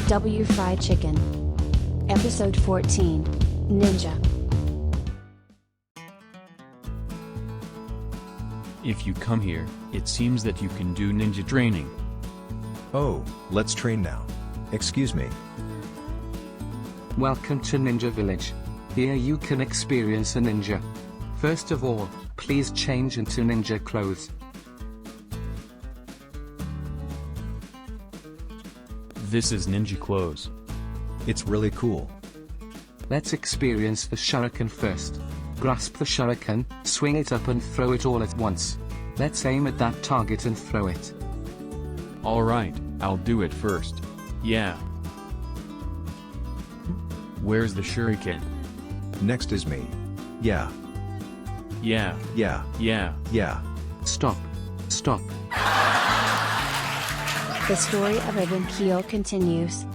W Fried Chicken. Episode 14, Ninja. If you come here, it seems that you can do ninja training. Oh, let's train now. Excuse me. Welcome to Ninja Village. Here you can experience a ninja. First of all, please change into ninja clothes. This is ninja clothes. It's really cool. Let's experience the shuriken first. Grasp the shuriken, swing it up and throw it all at once. Let's aim at that target and throw it. Alright, I'll do it first. Yeah. Where's the shuriken? Next is me. Yeah. Yeah. Yeah. Yeah. Yeah. Stop. Stop. The story of Regent Keel continues.